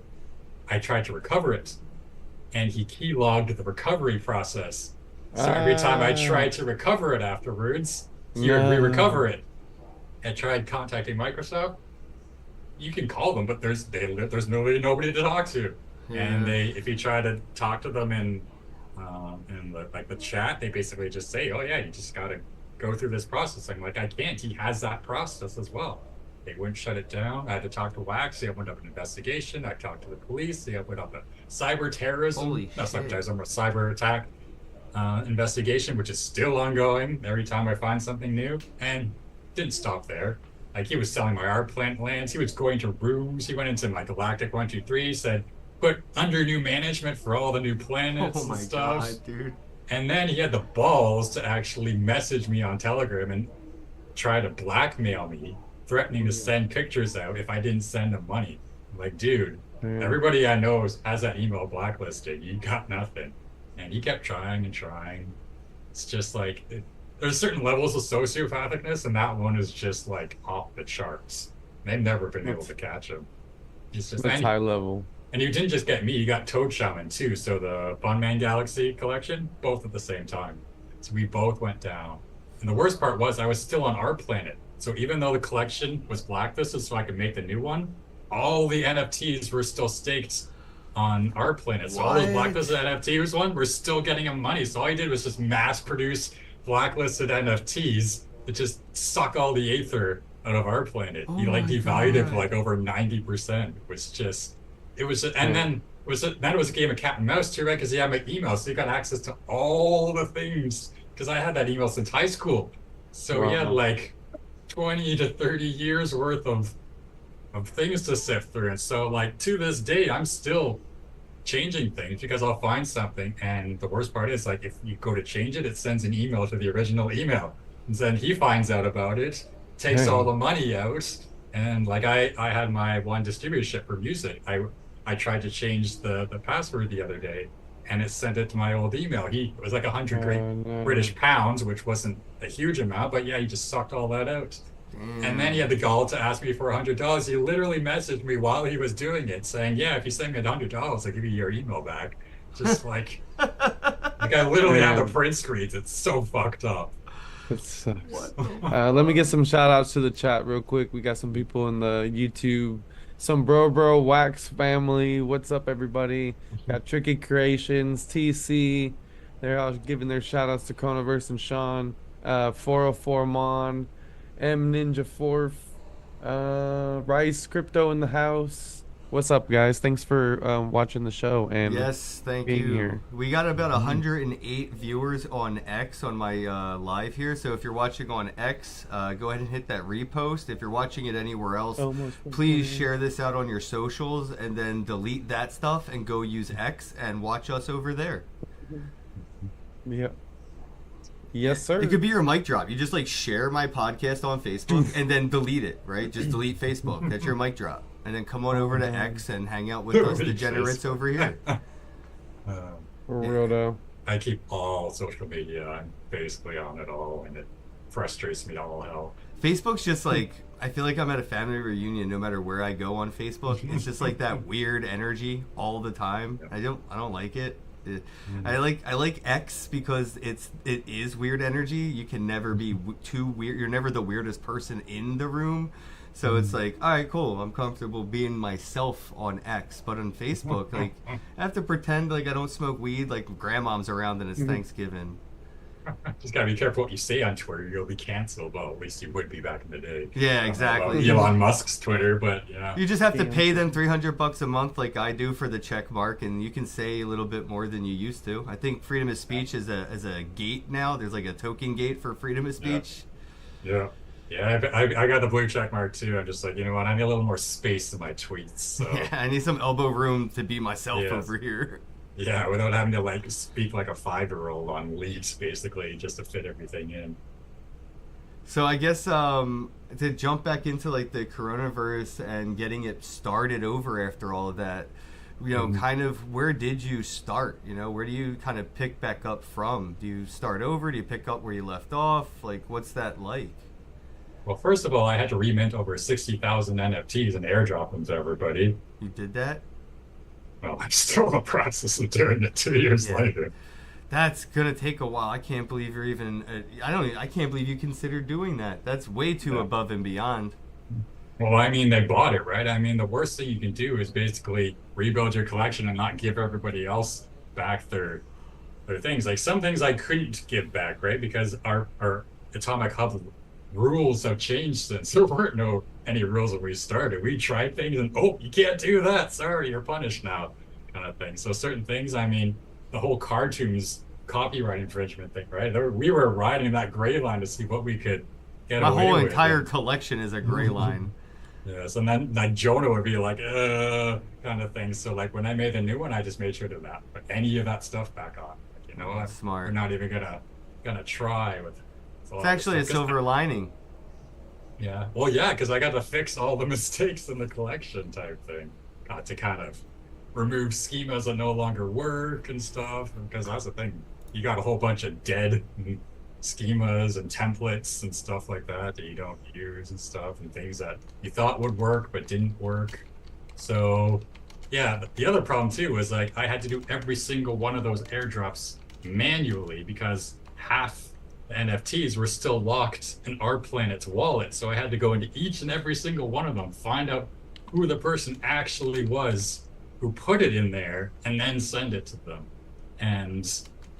I tried to recover it and he keylogged the recovery process. So every time I tried to recover it afterwards, he would re-recover it. I tried contacting Microsoft. You can call them, but there's nobody to talk to. Yeah. And if you try to talk to them in the chat, they basically just say, "Oh yeah, you just gotta go through this process." I'm like, I can't. He has that process as well. They wouldn't shut it down. I had to talk to Wax. They opened up an investigation. I talked to the police. They opened up a cyber terrorism, a cyber attack investigation, which is still ongoing every time I find something new. And didn't stop there. Like he was selling my art plant lands. He was going to rooms. He went into my Galactic 123, said, "Put under new management for all the new planets and stuff." Oh my god, dude. And then he had the balls to actually message me on Telegram and try to blackmail me, threatening to send pictures out if I didn't send him money. I'm like, dude, everybody I know has that email blacklisted. You got nothing. And he kept trying and trying. It's just like, there's certain levels of sociopathicness, and that one is just like off the charts. They've never been able to catch him. He's just high level. And you didn't just get me, you got Toad Shaman too. So the Funman Galaxy collection, both at the same time. So we both went down. And the worst part was I was still on our planet. So even though the collection was blacklisted so I could make the new one, all the NFTs were still staked on our planet. So all those blacklisted NFTs were still getting him money. So all he did was just mass produce blacklisted NFTs that just suck all the ether out of our planet. He like devalued it for like over 90%. Then it was a game of cat and mouse too, right? Because he had my email, so he got access to all the things. Because I had that email since high school, so he had like 20 to 30 years worth of things to sift through. And so like to this day, I'm still changing things because I'll find something, and the worst part is like if you go to change it, it sends an email to the original email, and then he finds out about it, takes all the money out, and like I had my one distributorship for music. I tried to change the password the other day, and it sent it to my old email. It was like 100 British pounds, which wasn't a huge amount, but yeah, he just sucked all that out. And then he had the gall to ask me for $100. He literally messaged me while he was doing it, saying, "Yeah, if you send me $100, I'll give you your email back." Just like I literally have the print screens. It's so fucked up. It sucks. Let me get some shout outs to the chat real quick. We got some people in the YouTube, some bro Wax family. What's up, everybody? Got Tricky Creations, TC. They're all giving their shout outs to Chronoverse and Sean. 404 Mon. M Ninja 4, Rice Crypto in the house. What's up, guys? Thanks for watching the show and Yes, thank being you. here. We got about 108 viewers on X on my live here. So if you're watching on X, go ahead and hit that repost. If you're watching it anywhere else, please share this out on your socials and then delete that stuff and go use X and watch us over there. Yep. Yes, sir. It could be your mic drop. You just like share my podcast on Facebook and then delete it, right? Just delete Facebook. That's your mic drop. And then come on over to X and hang out with us degenerates over here. For real though. I keep all social media. I'm basically on it all, and it frustrates me all hell. Facebook's just like, I feel like I'm at a family reunion no matter where I go on Facebook. It's just like that weird energy all the time. I don't like it. I like X because it is weird energy. You can never be too weird. You're never the weirdest person in the room. So it's like, all right, cool. I'm comfortable being myself on X, but on Facebook, like, I have to pretend like I don't smoke weed, like grandmom's around and it's Thanksgiving. Just gotta be careful what you say on Twitter. You'll be canceled. Well, at least you would be back in the day. Yeah, exactly. Elon Musk's Twitter, but you know. You just have to pay them $300 a month, like I do, for the check mark, and you can say a little bit more than you used to. I think freedom of speech is a gate now. There's like a token gate for freedom of speech. Yeah. I got the blue check mark too. I'm just like, you know what? I need a little more space in my tweets. So. Yeah, I need some elbow room to be myself over here. Yeah, without having to like speak like a 5-year-old on leads, basically, just to fit everything in. So I guess to jump back into like the coronavirus and getting it started over after all of that, you know, kind of where did you start? You know, where do you kind of pick back up from? Do you start over? Do you pick up where you left off? Like, what's that like? Well, first of all, I had to remint over 60,000 NFTs and airdrop them to everybody. You did that? Well, I'm still in the process of doing it 2 years later. That's gonna take a while. I can't believe you're even. I can't believe you considered doing that. That's way too above and beyond. Well, I mean, they bought it, right? I mean, the worst thing you can do is basically rebuild your collection and not give everybody else back their things. Like some things I couldn't give back, right? Because our Atomic Hub rules have changed since there weren't any rules when we started. We tried things and you can't do that. Sorry, you're punished now, kind of thing. So certain things, I mean, the whole cartoons copyright infringement thing, right? We were riding that gray line to see what we could get away with. My whole entire collection is a gray line. Yes, and then like Jonah would be like, kind of thing. So like when I made the new one, I just made sure to not put any of that stuff back on. Like, you know, That's smart. We're not even gonna try with. It's actually a silver lining. Yeah. Well, yeah, because I got to fix all the mistakes in the collection type thing. Got to kind of remove schemas that no longer work and stuff. Because that's the thing. You got a whole bunch of dead schemas and templates and stuff like that you don't use and stuff, and things that you thought would work but didn't work. So, yeah, the other problem too was like I had to do every single one of those airdrops manually because half the NFTs were still locked in our planet's wallet. So I had to go into each and every single one of them, find out who the person actually was who put it in there, and then send it to them. And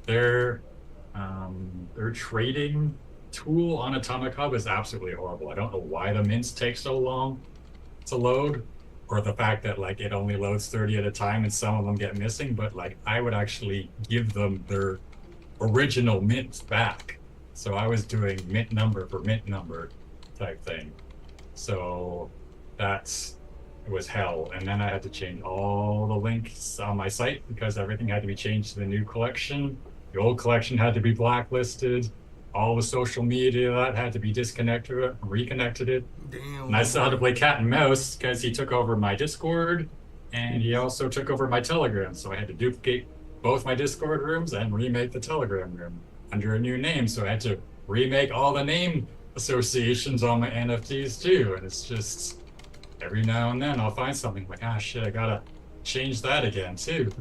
their trading tool on Atomic Hub is absolutely horrible. I don't know why the mints take so long to load, or the fact that like it only loads 30 at a time and some of them get missing, but like I would actually give them their original mints back. So I was doing mint number for mint number type thing. So it was hell. And then I had to change all the links on my site because everything had to be changed to the new collection. The old collection had to be blacklisted. All the social media that had to be disconnected, reconnected it. Damn. And I still had to play cat and mouse because he took over my Discord and he also took over my Telegram. So I had to duplicate both my Discord rooms and remake the Telegram room under a new name. So I had to remake all the name associations on my NFTs too. And it's just every now and then I'll find something like, shit, I gotta change that again too.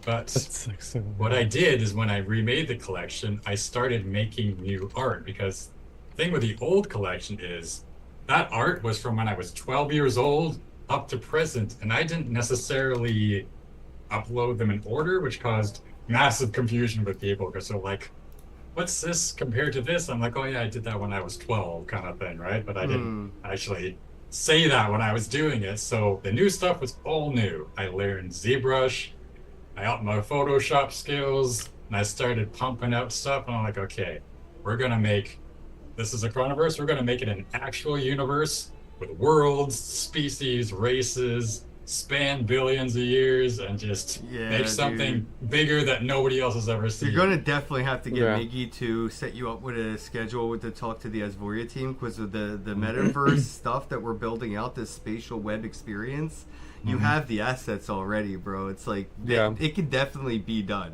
But what I did is when I remade the collection, I started making new art because the thing with the old collection is that art was from when I was 12 years old up to present. And I didn't necessarily upload them in order, which caused massive confusion with people because they're like, what's this compared to this? I'm like, oh yeah, I did that when I was 12 kind of thing, right? But I didn't actually say that when I was doing it. So the new stuff was all new. I learned ZBrush, I upped my Photoshop skills, and I started pumping out stuff. And I'm like, okay, we're gonna make this is a chronoverse. We're gonna make it an actual universe with worlds, species, races, span billions of years, and just make something bigger that nobody else has ever seen. You're gonna definitely have to get Miggy to set you up with a schedule to talk to the Asvoria team, because of the metaverse stuff that we're building out, this spatial web experience. You have the assets already, bro. It's like it can definitely be done.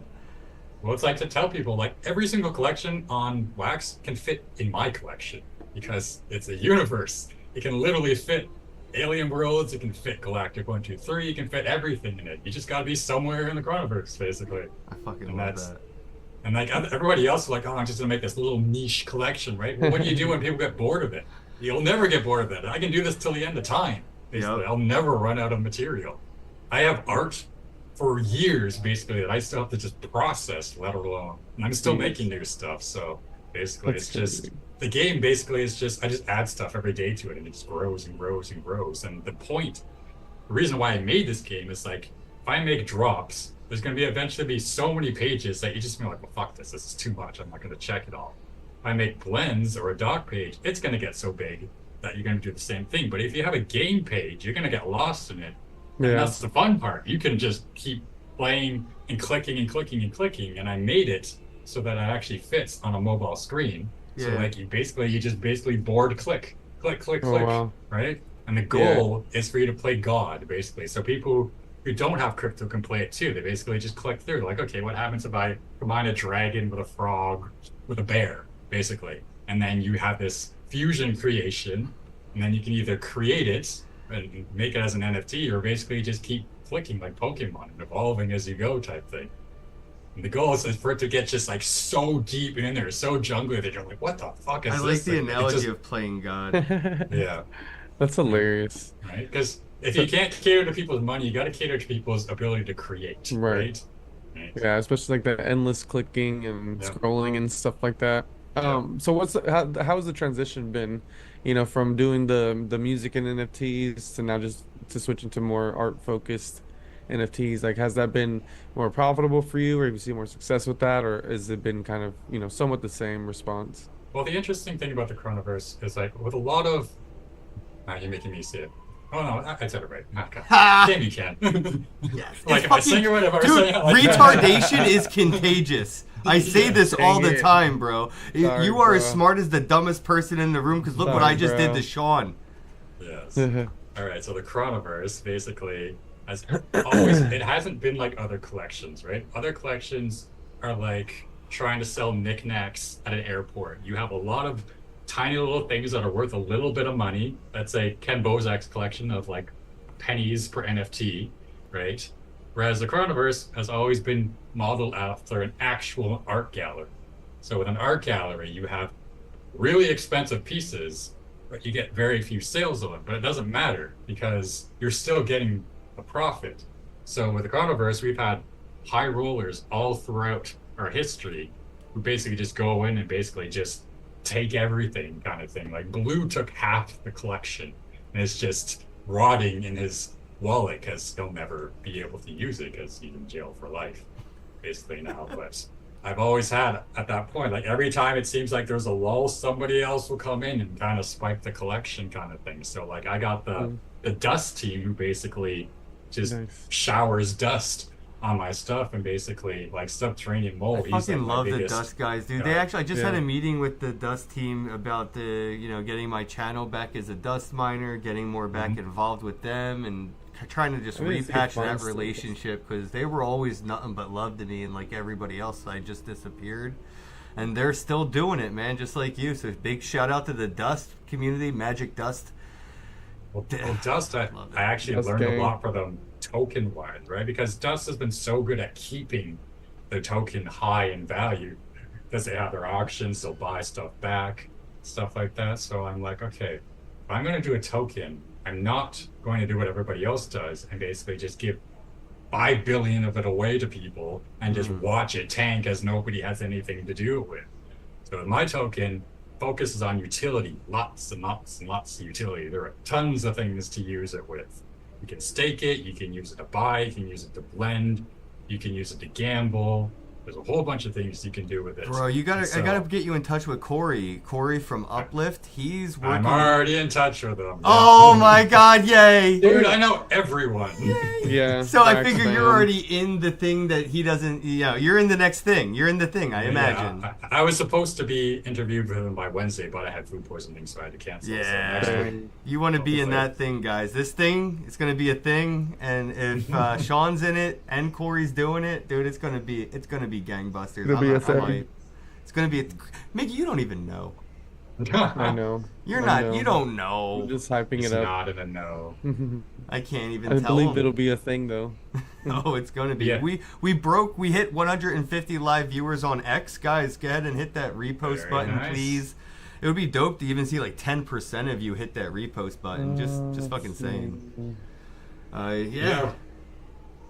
Well, it's like to tell people, like, every single collection on Wax can fit in my collection because it's a universe. It can literally fit Alien Worlds, it can fit Galactic 1, 2, 3, it can fit everything in it. You just gotta be somewhere in the chronoverse, basically. I fucking love that. And like everybody else is like, oh, I'm just gonna make this little niche collection, right? Well, what do you do when people get bored of it? You'll never get bored of it. I can do this till the end of time, basically. I'll never run out of material. I have art for years, basically, that I still have to just process, let alone. And I'm still making new stuff, so basically it's just the game basically is just I just add stuff every day to it, and it just grows and grows and grows. And the reason why I made this game is like, if I make drops, there's going to be eventually be so many pages that you just feel like, well, fuck this is too much, I'm not going to check it all. If I make blends or a doc page, it's going to get so big that you're going to do the same thing. But if you have a game page, you're going to get lost in it. And that's the fun part. You can just keep playing and clicking and clicking and clicking. And I made it so that it actually fits on a mobile screen. So like you just basically board click, right? And the goal is for you to play God, basically. So people who don't have crypto can play it too. They basically just click through, like, okay, what happens if I combine a dragon with a frog with a bear, basically? And then you have this fusion creation, and then you can either create it and make it as an NFT, or basically just keep clicking like Pokemon and evolving as you go type thing. And the goal is for it to get just like so deep in there, so jungly that you're like, what the fuck is this? I like the analogy of playing God. Yeah. That's hilarious. Right? Because if you can't cater to people's money, you got to cater to people's ability to create. Right? Yeah, especially like the endless clicking and scrolling and stuff like that. So how's the transition been, from doing the music and NFTs to now just to switching to more art focused NFTs? Like, has that been more profitable for you, or have you seen more success with that, or has it been kind of, somewhat the same response? Well, the interesting thing about the Chronoverse is like with a lot of you're making me say it. Oh no, I said it right. Damn, you can. Yes. Like if I sing it right, if I dude, say it like retardation is contagious. I say this all the time, bro. Sorry, you are bro. as smart as the dumbest person in the room, because look what I just did to Sean. Yes. All right, so the Chronoverse basically has always, it hasn't been like other collections, right? Other collections are like trying to sell knickknacks at an airport. You have a lot of tiny little things that are worth a little bit of money. That's a Kenn Bosak's collection of like pennies per NFT, right? Whereas the Chronoverse has always been modeled after an actual art gallery. So with an art gallery, you have really expensive pieces, but you get very few sales of them. But it doesn't matter because you're still getting a profit. So with the Chronoverse, we've had high rollers all throughout our history who basically just go in and basically just take everything kind of thing. Like Blue took half the collection and it's just rotting in his wallet because he'll never be able to use it because he's in jail for life basically now. But I've always had at that point, like every time it seems like there's a lull, somebody else will come in and kind of spike the collection kind of thing. So like I got the dust team who basically just showers dust on my stuff and basically like subterranean mold. I fucking love the dust guys, dude. They actually, I just had a meeting with the dust team about the, getting my channel back as a dust miner, getting more back involved with them, and trying to just repatch that relationship, because they were always nothing but love to me, and like everybody else, I just disappeared. And they're still doing it, man, just like you. So big shout out to the dust community, Magic Dust. Well, Dust, I actually learned a lot from them token-wise, right? Because Dust has been so good at keeping the token high in value because they have their auctions, they'll buy stuff back, stuff like that. So I'm like, okay, if I'm going to do a token, I'm not going to do what everybody else does and basically just give 5 billion of it away to people and just watch it tank as nobody has anything to do with. So with my token, focuses on utility, lots and lots and lots of utility. There are tons of things to use it with. You can stake it, you can use it to buy, you can use it to blend, you can use it to gamble. There's a whole bunch of things you can do with it. Bro, I gotta get you in touch with Corey. Corey from Uplift. He's working. I'm already in touch with him. Oh my God! Yay, dude! I know everyone. Yeah. So I figure you're already in the thing that he doesn't. You're in the next thing. You're in the thing. I imagine. I was supposed to be interviewed with him by Wednesday, but I had food poisoning, so I had to cancel. Yeah. So you want to be in that thing, guys. This thing, it's gonna be a thing, and if Sean's in it and Corey's doing it, dude, it's gonna be gangbusters. It'll be a thing. It's gonna be Mickey, you don't even know. I know. You're not. You don't know. I'm just hyping He's it up. not in a no. I can't even I tell believe him. it'll be a thing though. Oh, it's gonna be. Yeah. We hit 150 live viewers on X. Guys, go ahead and hit that repost Very button, nice. please. It would be dope to even see like 10% of you hit that repost button. Just fucking saying. Yeah.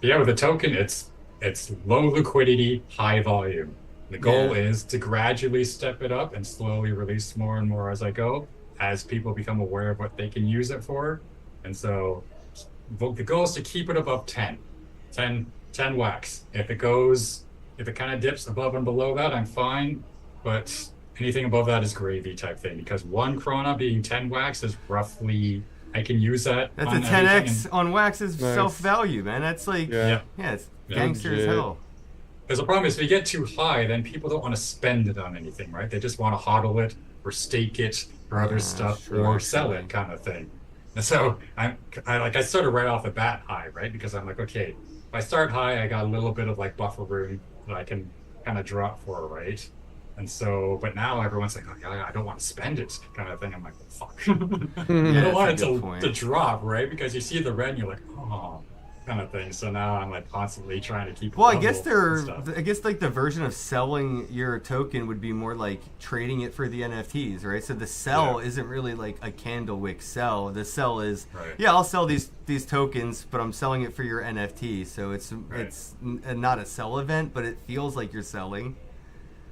Yeah, with a token, it's low liquidity, high volume. The goal is to gradually step it up and slowly release more and more as I go, as people become aware of what they can use it for. And so the goal is to keep it above 10 wax. If it kind of dips above and below that, I'm fine. But anything above that is gravy type thing, because 1 krona being 10 wax is roughly, I can use that. That's on a 10x everything. on Wax's Nice. self-value, man. That's like, it's gangster as hell. Because the problem is, if you get too high, then people don't want to spend it on anything, right? They just want to hodl it or stake it or other stuff or sell it, kind of thing. And so I started right off the bat high, right? Because I'm like, okay, if I start high, I got a little bit of like buffer room that I can kind of drop for, right? And so, but now everyone's like, oh, yeah, I don't want to spend it, kind of thing. I'm like, well, fuck. I don't want it to drop, right? Because you see the red and you're like, oh, kind of thing. So now I'm like constantly trying to keep. Well, I guess like the version of selling your token would be more like trading it for the NFTs, right? So the sell isn't really like a Candlewick sell. The sell is, I'll sell these tokens, but I'm selling it for your NFT. So it's not a sell event, but it feels like you're selling.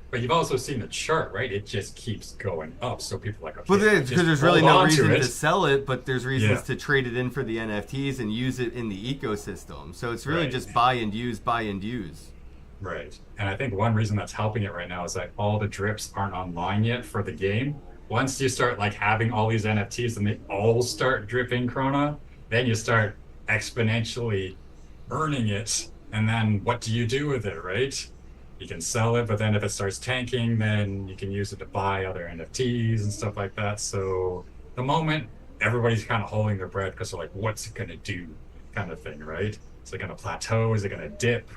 But you've also seen the chart, right? It just keeps going up. So people are like, okay, well, because there's really no reason to sell it, but there's reasons to trade it in for the NFTs and use it in the ecosystem. So it's really just buy and use. Right. And I think one reason that's helping it right now is that all the drips aren't online yet for the game. Once you start like having all these NFTs and they all start dripping Krona, then you start exponentially earning it. And then what do you do with it, right? You can sell it, but then if it starts tanking, then you can use it to buy other NFTs and stuff like that. So the moment everybody's kind of holding their breath because they're like, what's it going to do kind of thing, right? Is it going to plateau? Is it going to dip?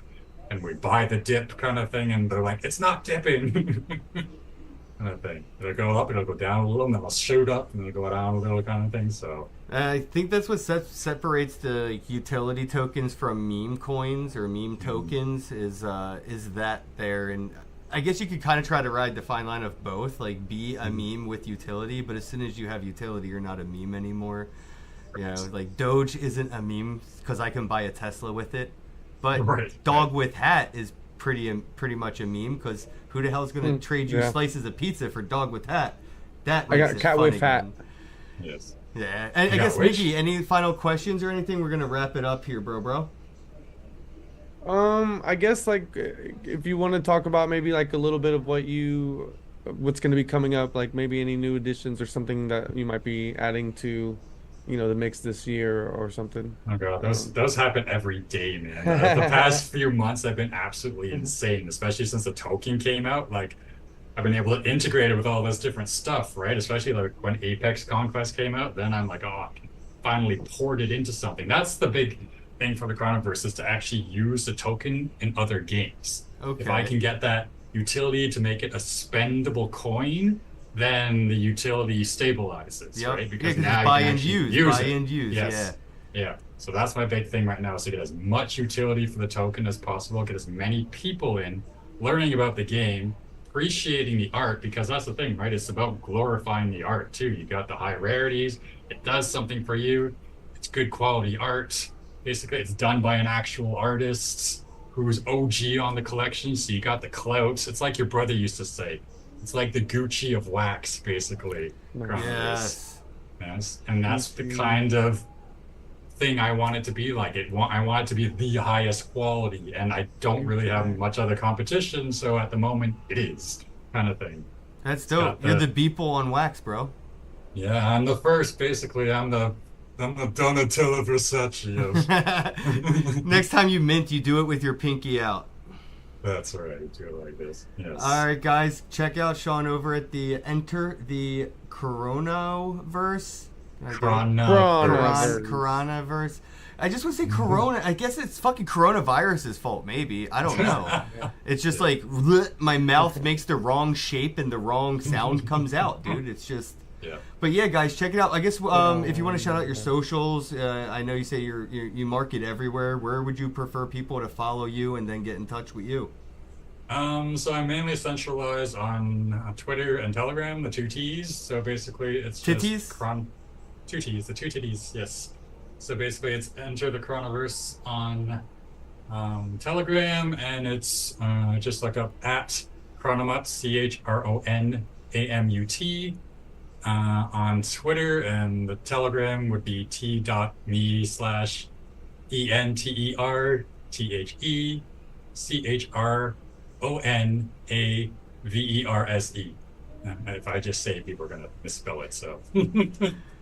And we buy the dip kind of thing. And they're like, it's not dipping kind of thing. It'll go up, it'll go down a little, and then it'll shoot up, and it'll go down a little kind of thing. So I think that's what separates the utility tokens from meme coins or meme tokens is that there. And I guess you could kind of try to ride the fine line of both, like be a meme with utility, but as soon as you have utility, you're not a meme anymore. You know, like Doge isn't a meme because I can buy a Tesla with it, but Dog with Hat is pretty much a meme because who the hell is going to trade you slices of pizza for Dog with Hat? That makes I got Cat with Hat. Yes. Yeah, and I guess Mickey, any final questions or anything? We're gonna wrap it up here, bro. I guess like if you want to talk about maybe like a little bit of what's going to be coming up, like maybe any new additions or something that you might be adding to, the mix this year or something. Oh god, those happen every day, man. The past few months have been absolutely insane, especially since the token came out. Like, I've been able to integrate it with all this different stuff, right? Especially like when Apex Conquest came out, then I'm like, oh, I can finally port it into something. That's the big thing for the Chronoverse, is to actually use the token in other games. Okay. If I can get that utility to make it a spendable coin, then the utility stabilizes, right? Because now buy you can and use, use buy and use. Yes. Yeah. So that's my big thing right now, is to get as much utility for the token as possible, get as many people in, learning about the game, appreciating the art, because that's the thing, right? It's about glorifying the art too. You got the high rarities, it does something for you, it's good quality art. Basically, it's done by an actual artist who's OG on the collection, so you got the clout. It's like your brother used to say, It's like the Gucci of wax, basically. Nice. Yes. Yes, and that's the kind of thing I want it to be like. I want it to be the highest quality, and I don't really have much other competition, so at the moment it is kind of thing. That's dope. You're the Beeple on wax, bro. Yeah, I'm the first. Basically, I'm the Donatella Versace of. Next time you mint, you do it with your pinky out. That's right. Do it like this. Yes. All right, guys, check out Sean over at the Enter the Coronaverse. Coronaverse. I just want to say Corona. I guess it's fucking coronavirus's fault, maybe. I don't know. It's just like my mouth makes the wrong shape and the wrong sound comes out, dude. It's just. Yeah. But yeah, guys, check it out. I guess if you want to shout out your socials, I know you say you market everywhere. Where would you prefer people to follow you and then get in touch with you? So I'm mainly centralized on Twitter and Telegram, the two T's. So basically, it's Titties? just two T's, the two titties. Yes. So basically, it's Enter the Chronoverse on Telegram, and it's just look up at Chronomut, CHRONAMUT. On Twitter, and the Telegram would be t.me/enterchronaverse. If I just say, people are gonna misspell it. So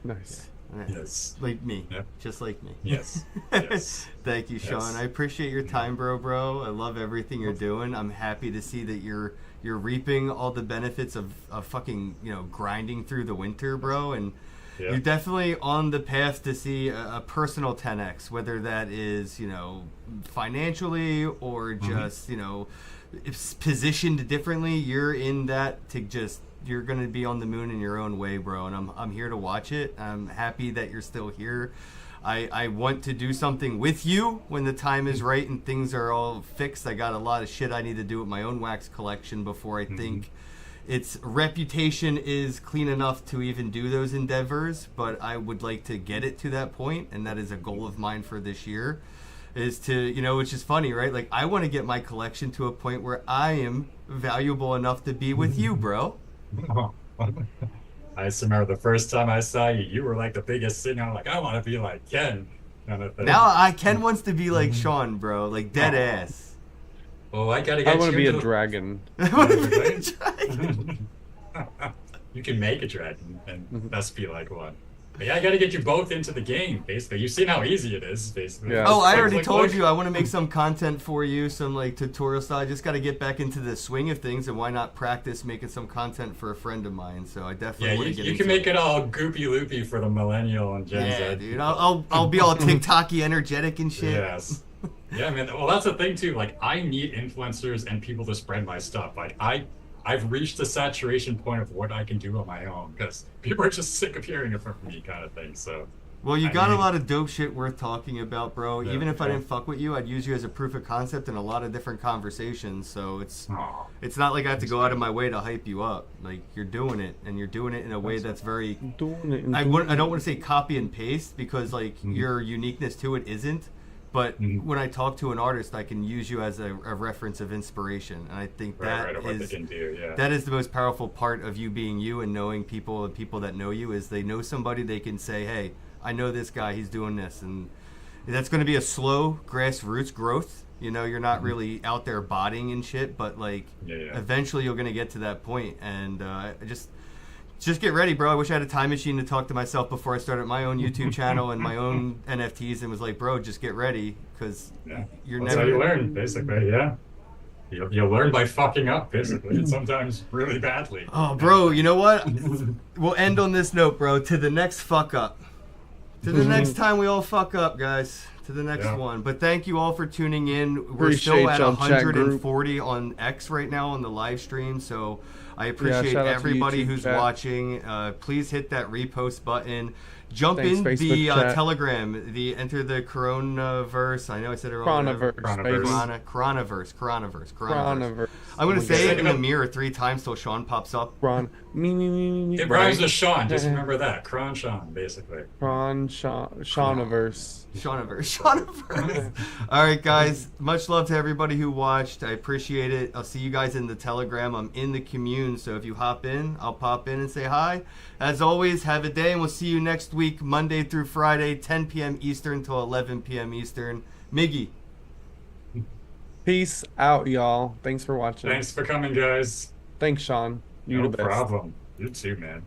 Nice. yes, Like me. Yep. Just like me. yes, yes. Thank you, Sean. Yes. I appreciate your time, bro. I love everything you're doing. I'm happy to see that you're reaping all the benefits of fucking, grinding through the winter, bro. And Yeah. you're definitely on the path to see a personal 10x, whether that is, financially or just, it's positioned differently. You're in that you're going to be on the moon in your own way, bro. And I'm here to watch it. I'm happy that you're still here. I want to do something with you when the time is right and things are all fixed. I got a lot of shit I need to do with my own wax collection before I think its reputation is clean enough to even do those endeavors. But I would like to get it to that point, and that is a goal of mine for this year. Is to, which is funny, right? Like, I want to get my collection to a point where I am valuable enough to be with you, bro. I just remember the first time I saw you, you were like the biggest singer. I'm like, I want to be like Kenn. Kind of thing. Now Ken wants to be like Sean, bro. Like, dead ass. Well, I gotta get I want to you be a into dragon. I want to be a dragon. You can make a dragon and best be like one. But yeah, I gotta get you both into the game, basically. You've seen how easy it is, basically. Yeah. Oh, I Click, already click, told click. you I want to make some content for you, some like tutorial style. I just got to get back into the swing of things, and why not practice making some content for a friend of mine? So I definitely Yeah, want to get you into can make it all goopy loopy for the millennial and Gen Yeah, Z. dude. I'll be all TikToky energetic and shit. Yes. Yeah, man. Well, that's the thing too. Like, I need influencers and people to spread my stuff. Like, I've reached the saturation point of what I can do on my own because people are just sick of hearing it from me, kind of thing. So. Well, you I got a mean- lot of dope shit worth talking about, bro. Yeah, Even if I yeah. didn't fuck with you, I'd use you as a proof of concept in a lot of different conversations. So it's Aw. not like I have to go out of my way to hype you up. Like, you're doing it, and you're doing it in a way that's very. Doing it. I don't want to say copy and paste because like your uniqueness to it isn't. But when I talk to an artist, I can use you as a reference of inspiration, and I think Right, that what they is can do, yeah. that is the most powerful part of you being you and knowing people and people that know you is they know somebody they can say, hey, I know this guy, he's doing this, and that's going to be a slow grassroots growth. You're not really out there bodying and shit, but like Yeah. eventually you're going to get to that point, and just get ready, bro. I wish I had a time machine to talk to myself before I started my own YouTube channel and my own NFTs and was like, bro, just get ready because Yeah. you're That's never. how you learn, basically, yeah. You learn by fucking up, basically, and sometimes really badly. Oh, bro, you know what? We'll end on this note, bro. To the next fuck up. To the next time we all fuck up, guys. To the next Yeah. one. But thank you all for tuning in. We're Appreciate still at y'all, chat group. 140 on X right now on the live stream. So I appreciate shout out to everybody YouTube who's chat. watching. Please hit that repost button. Jump Thanks, in Facebook the chat. Telegram. Enter the Coronaverse. I know I said it wrong. whatever. Chronoverse, baby. Coronaverse. Chronoverse. I'm gonna Oh my say God. it in the mirror 3 times till Sean pops up. Chron. Me. It rhymes with Sean. Just remember that. Kron Sean, basically. Shaunaverse. Shaunaverse. All right, guys. Much love to everybody who watched. I appreciate it. I'll see you guys in the Telegram. I'm in the commune, so if you hop in, I'll pop in and say hi. As always, have a day, and we'll see you next week, Monday through Friday, 10 p.m. Eastern till 11 p.m. Eastern. Miggy. Peace out, y'all. Thanks for watching. Thanks for coming, guys. Thanks, Sean. You No the best. problem. You too, man.